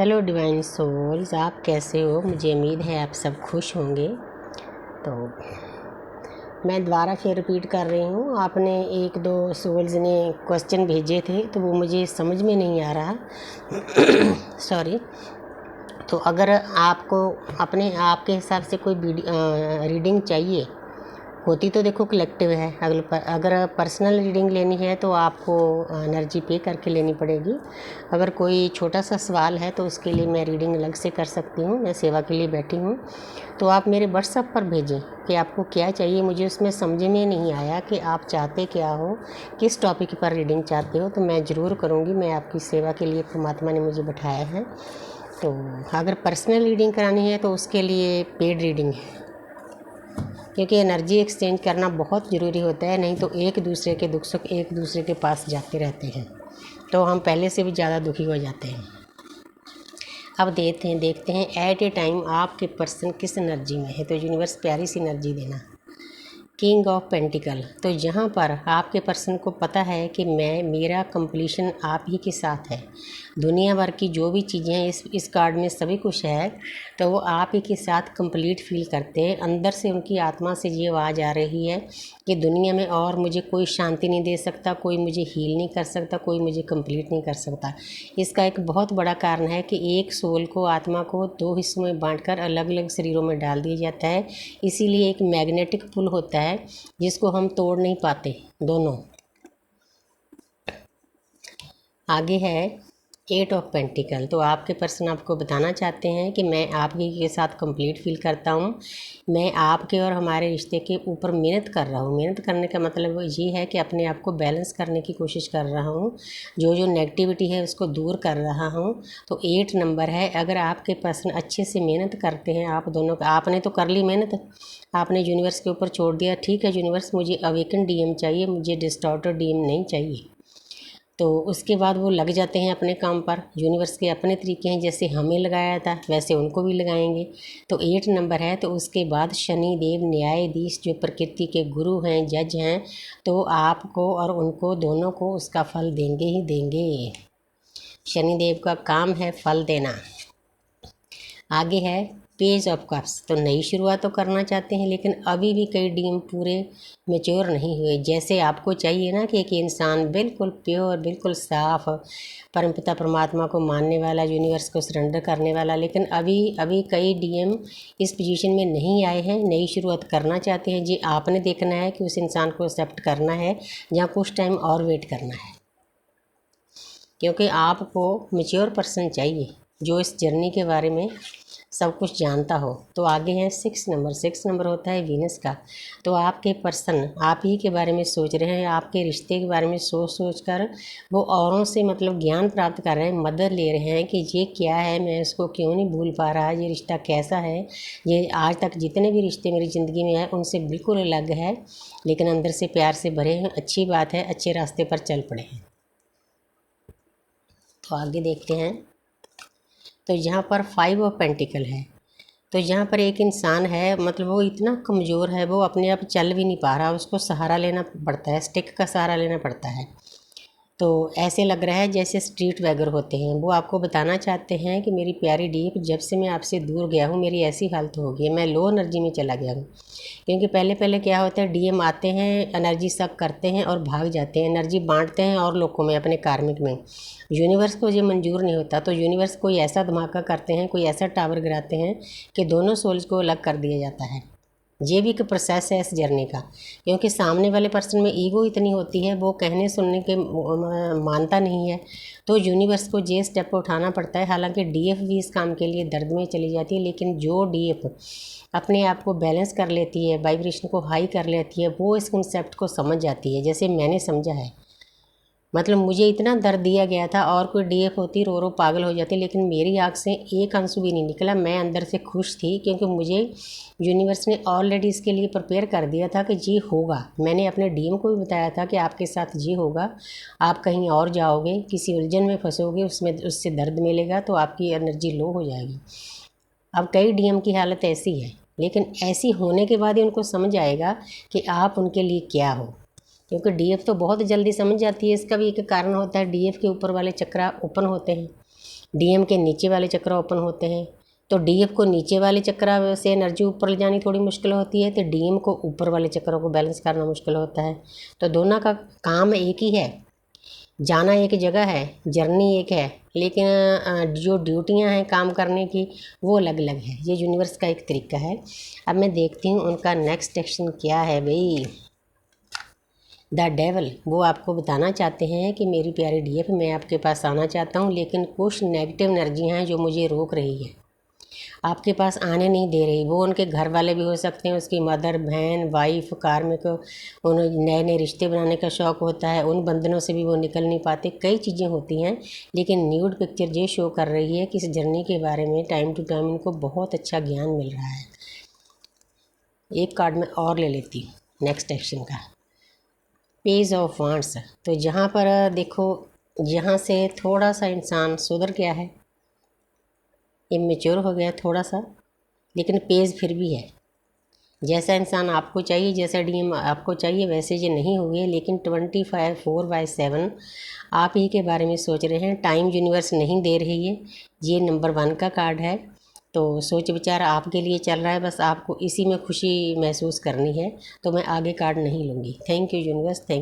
Hello divine souls, आप कैसे हो? मुझे उम्मीद है आप सब खुश होंगे। तो मैं दोबारा फिर रिपीट कर रही हूँ। आपने एक दो सोल्स ने क्वेश्चन भेजे थे तो वो मुझे समझ में नहीं आ रहा सॉरी। तो अगर आपको अपने आपके हिसाब से कोई रीडिंग चाहिए होती तो देखो कलेक्टिव है। अगर पर्सनल रीडिंग लेनी है तो आपको एनर्जी पे करके लेनी पड़ेगी। अगर कोई छोटा सा सवाल है तो उसके लिए मैं रीडिंग अलग से कर सकती हूँ, मैं सेवा के लिए बैठी हूँ। तो आप मेरे व्हाट्सएप पर भेजें कि आपको क्या चाहिए। मुझे उसमें समझ में नहीं आया कि आप चाहते क्या हो, किस टॉपिक पर रीडिंग चाहते हो, तो मैं ज़रूर करूँगी। मैं आपकी सेवा के लिए परमात्मा ने मुझे बैठाया है। तो अगर पर्सनल रीडिंग करानी है तो उसके लिए पेड रीडिंग है, क्योंकि एनर्जी एक्सचेंज करना बहुत ज़रूरी होता है। नहीं तो एक दूसरे के दुख सुख एक दूसरे के पास जाते रहते हैं तो हम पहले से भी ज़्यादा दुखी हो जाते हैं। अब देखते हैं एट ए टाइम आपके पर्सन किस एनर्जी में है। तो यूनिवर्स प्यारी सी एनर्जी देना। किंग ऑफ पेंटिकल, तो यहाँ पर आपके पर्सन को पता है कि मेरा कंप्लीशन आप ही के साथ है। दुनिया भर की जो भी चीज़ें हैं इस कार्ड में सभी कुछ है, तो वो आप ही के साथ कंप्लीट फील करते हैं। अंदर से उनकी आत्मा से ये आवाज़ आ रही है कि दुनिया में और मुझे कोई शांति नहीं दे सकता, कोई मुझे हील नहीं कर सकता, कोई मुझे कंप्लीट नहीं कर सकता। इसका एक बहुत बड़ा कारण है कि एक सोल को, आत्मा को दो हिस्सों में बांटकर अलग अलग शरीरों में डाल दिया जाता है। इसीलिए एक मैग्नेटिक पुल होता है जिसको हम तोड़ नहीं पाते दोनों। आगे है एट ऑफ पेंटिकल, तो आपके पर्सन आपको बताना चाहते हैं कि मैं आपके के साथ कंप्लीट फील करता हूँ। मैं आपके और हमारे रिश्ते के ऊपर मेहनत कर रहा हूँ। मेहनत करने का मतलब ये है कि अपने आप को बैलेंस करने की कोशिश कर रहा हूँ, जो नेगेटिविटी है उसको दूर कर रहा हूँ। तो 8 नंबर है। अगर आपके पर्सन अच्छे से मेहनत करते हैं, आप दोनों का, आपने तो कर ली मेहनत, आपने यूनिवर्स के ऊपर छोड़ दिया। ठीक है यूनिवर्स, मुझे अवेकन डीएम चाहिए, मुझे डिस्टॉर्टेड डीएम नहीं चाहिए। तो उसके बाद वो लग जाते हैं अपने काम पर। यूनिवर्स के अपने तरीके हैं, जैसे हमें लगाया था वैसे उनको भी लगाएंगे। तो 8 नंबर है। तो उसके बाद शनि देव न्यायाधीश, जो प्रकृति के गुरु हैं, जज हैं, तो आपको और उनको दोनों को उसका फल देंगे ही देंगे। शनिदेव का काम है फल देना। आगे है पेज ऑफ कप्स, तो नई शुरुआत तो करना चाहते हैं लेकिन अभी भी कई डीएम पूरे मैच्योर नहीं हुए। जैसे आपको चाहिए ना कि एक इंसान बिल्कुल प्योर, बिल्कुल साफ, परमपिता परमात्मा को मानने वाला, यूनिवर्स को सरेंडर करने वाला, लेकिन अभी कई डीएम इस पोजीशन में नहीं आए हैं। नई शुरुआत करना चाहते हैं। जी आपने देखना है कि उस इंसान को एक्सेप्ट करना है या कुछ टाइम और वेट करना है, क्योंकि आपको मैच्योर पर्सन चाहिए जो इस जर्नी के बारे में सब कुछ जानता हो। तो आगे है 6 नंबर। 6 नंबर होता है वीनस का। तो आपके पर्सन आप ही के बारे में सोच रहे हैं, आपके रिश्ते के बारे में सोच कर वो औरों से मतलब ज्ञान प्राप्त कर रहे हैं, मदद ले रहे हैं कि ये क्या है, मैं इसको क्यों नहीं भूल पा रहा, ये रिश्ता कैसा है। ये आज तक जितने भी रिश्ते मेरी ज़िंदगी में आए उनसे बिल्कुल अलग है, लेकिन अंदर से प्यार से भरे हैं। अच्छी बात है, अच्छे रास्ते पर चल पड़े हैं। तो आगे देखते हैं। तो यहाँ पर 5 ऑफ पेंटिकल है। तो यहाँ पर एक इंसान है, मतलब वो इतना कमज़ोर है, वो अपने आप चल भी नहीं पा रहा, उसको सहारा लेना पड़ता है, स्टिक का सहारा लेना पड़ता है। तो ऐसे लग रहा है जैसे स्ट्रीट वैगर होते हैं। वो आपको बताना चाहते हैं कि मेरी प्यारी डीप, जब से मैं आपसे दूर गया हूँ मेरी ऐसी हालत हो गई है, मैं लो एनर्जी में चला गया हूँ। क्योंकि पहले क्या होता है, डीएम आते हैं, एनर्जी सक करते हैं और भाग जाते हैं, एनर्जी बांटते हैं और लोगों में, अपने कार्मिक में। यूनिवर्स को ये मंजूर नहीं होता, तो यूनिवर्स कोई ऐसा धमाका करते हैं, कोई ऐसा टावर गिराते हैं कि दोनों सोल्स को अलग कर दिया जाता है। ये भी एक प्रोसेस है इस जर्नी का, क्योंकि सामने वाले पर्सन में ईगो इतनी होती है, वो कहने सुनने के मानता नहीं है। तो यूनिवर्स को ये स्टेप उठाना पड़ता है। हालांकि डीएफ भी इस काम के लिए दर्द में चली जाती है, लेकिन जो डीएफ अपने आप को बैलेंस कर लेती है, वाइब्रेशन को हाई कर लेती है, वो इस कंसेप्ट को समझ जाती है, जैसे मैंने समझा है। मतलब मुझे इतना दर्द दिया गया था और कोई डीएफ होती रो रो पागल हो जाती, लेकिन मेरी आँख से एक आंसू भी नहीं निकला। मैं अंदर से खुश थी, क्योंकि मुझे यूनिवर्स ने ऑलरेडी इसके लिए प्रिपेयर कर दिया था कि जी होगा। मैंने अपने डीएम को भी बताया था कि आपके साथ जी होगा, आप कहीं और जाओगे, किसी उलझन में फंसोगे, उसमें उससे दर्द मिलेगा तो आपकी एनर्जी लो हो जाएगी। अब कई डीएम की हालत ऐसी है, लेकिन ऐसी होने के बाद ही उनको समझ आएगा कि आप उनके लिए क्या हो, क्योंकि डीएफ तो बहुत जल्दी समझ जाती है। इसका भी एक कारण होता है, डीएफ के ऊपर वाले चक्रा ओपन होते हैं, डीएम के नीचे वाले चक्र ओपन होते हैं। तो डीएफ को नीचे वाले चक्र से एनर्जी ऊपर ले जानी थोड़ी मुश्किल होती है, तो डीएम को ऊपर वाले चक्रों को बैलेंस करना मुश्किल होता है। तो दोनों का काम एक ही है, जाना एक जगह है, जर्नी एक है, लेकिन जो ड्यूटियां हैं काम करने की वो अलग अलग है। ये यूनिवर्स का एक तरीका है। अब मैं देखती हूँ उनका नेक्स्ट एक्शन क्या है भाई। द डेवल वो आपको बताना चाहते हैं कि मेरी प्यारी डीएफ, मैं आपके पास आना चाहता हूँ, लेकिन कुछ नेगेटिव एनर्जियाँ हैं जो मुझे रोक रही है, आपके पास आने नहीं दे रही। वो उनके घर वाले भी हो सकते हैं, उसकी मदर, बहन, वाइफ, कार्मिक, उन्हें नए नए रिश्ते बनाने का शौक़ होता है, उन बंधनों से भी वो निकल नहीं पाते। कई चीज़ें होती हैं, लेकिन न्यूड पिक्चर ये शो कर रही है कि इस जर्नी के बारे में टाइम टू टाइम इनको बहुत अच्छा ज्ञान मिल रहा है। एक कार्ड मैं और ले लेती हूँ नेक्स्ट एक्शन का, पेज ऑफ वांड्स। तो जहाँ पर देखो, यहाँ से थोड़ा सा इंसान सुधर गया है, इमेच्योर हो गया थोड़ा सा, लेकिन पेज फिर भी है। जैसा इंसान आपको चाहिए, जैसा डीएम आपको चाहिए, वैसे ये नहीं हुए, लेकिन 24/7 आप ही के बारे में सोच रहे हैं। टाइम यूनिवर्स नहीं दे रही है। ये नंबर 1 का कार्ड है। तो सोच विचार आपके लिए चल रहा है, बस आपको इसी में खुशी महसूस करनी है। तो मैं आगे कार्ड नहीं लूँगी। Thank you universe, thank